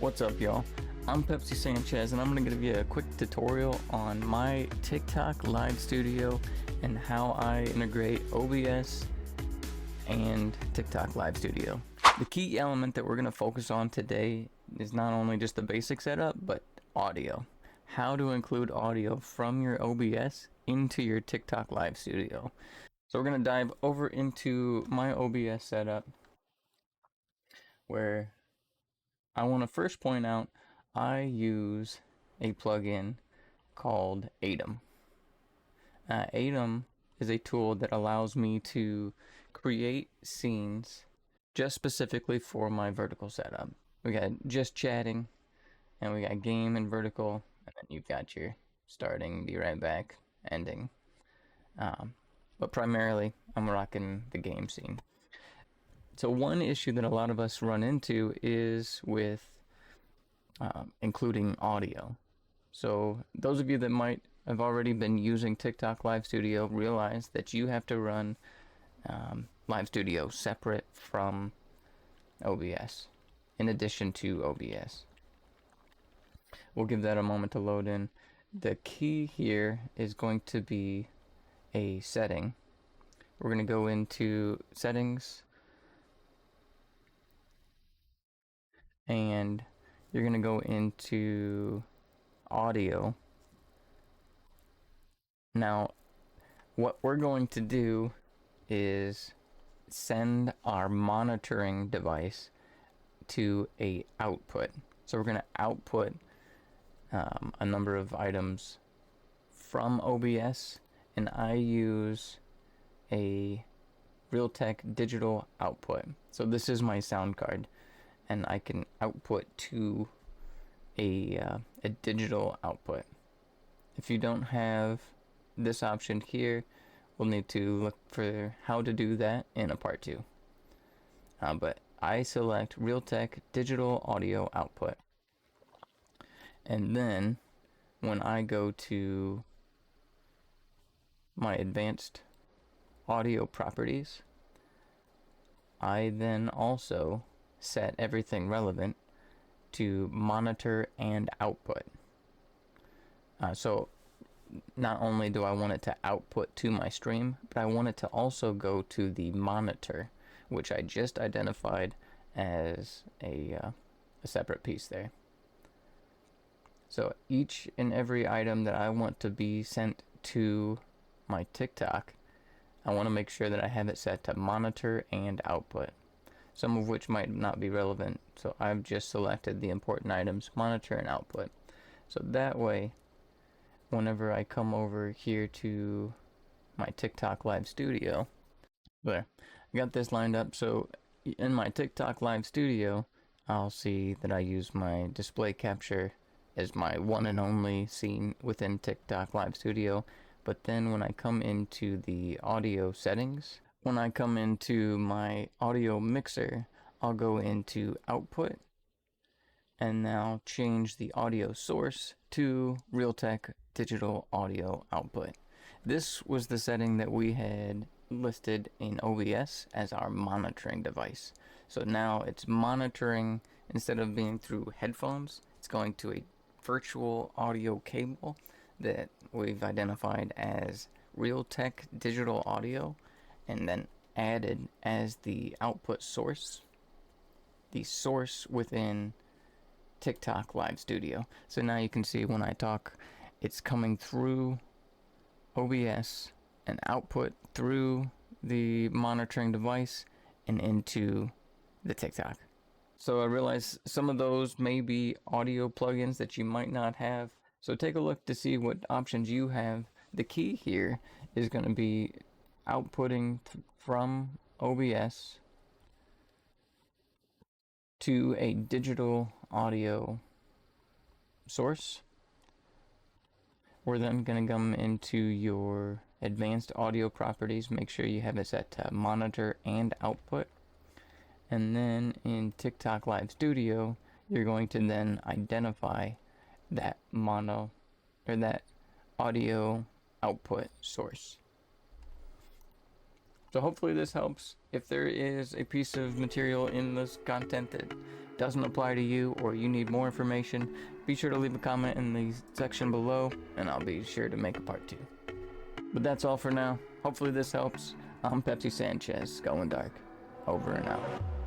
What's up, y'all? I'm Pepsi Sanchez, and I'm going to give you a quick tutorial on my TikTok Live Studio and how I integrate OBS and TikTok Live Studio. The key element that we're going to focus on today is not only just the basic setup, but audio. How to include audio from your OBS into your TikTok Live Studio. So we're going to dive over into my OBS setup, where I want to first point out I use a plugin called Atom. Atom is a tool that allows me to create scenes just specifically for my vertical setup. We got just chatting, and we got game and vertical, and then you've got your starting, be right back, ending. But primarily, I'm rocking the game scene. So one issue that a lot of us run into is with including audio. So those of you that might have already been using TikTok Live Studio realize that you have to run Live Studio separate from OBS, in addition to OBS. We'll give that a moment to load in. The key here is going to be a setting. We're going to go into settings, and you're going to go into audio. Now, what we're going to do is send our monitoring device to a output. So we're going to output a number of items from OBS, and I use a Realtek digital output. So this is my sound card, and I can output to a digital output. If you don't have this option here, we'll need to look for how to do that in a part 2. But I select Realtek digital audio output, and then when I go to my advanced audio properties, I then also set everything relevant to monitor and output. So not only do I want it to output to my stream, but I want it to also go to the monitor, which I just identified as a separate piece there. So each and every item that I want to be sent to my TikTok, I want to make sure that I have it set to monitor and output, some of which might not be relevant. So I've just selected the important items, monitor and output. So that way, whenever I come over here to my TikTok Live Studio, there, I got this lined up. So in my TikTok Live Studio, I'll see that I use my display capture as my one and only scene within TikTok Live Studio. But then when I come into the audio settings, when I come into my audio mixer, I'll go into output and now change the audio source to Realtek digital audio output. This was the setting that we had listed in OBS as our monitoring device. So now it's monitoring, instead of being through headphones, it's going to a virtual audio cable that we've identified as Realtek digital audio, and then added as the output source, the source within TikTok Live Studio. So now you can see when I talk, it's coming through OBS and output through the monitoring device and into the TikTok. So I realize some of those may be audio plugins that you might not have. So take a look to see what options you have. The key here is going to be outputting from OBS to a digital audio source. We're then going to come into your advanced audio properties, make sure you have it set to monitor and output. And then in TikTok Live Studio, you're going to then identify that that audio output source. So hopefully this helps. If there is a piece of material in this content that doesn't apply to you or you need more information, be sure to leave a comment in the section below and I'll be sure to make a part 2. But that's all for now. Hopefully this helps. I'm Pepsi Sanchez, going dark. Over and out.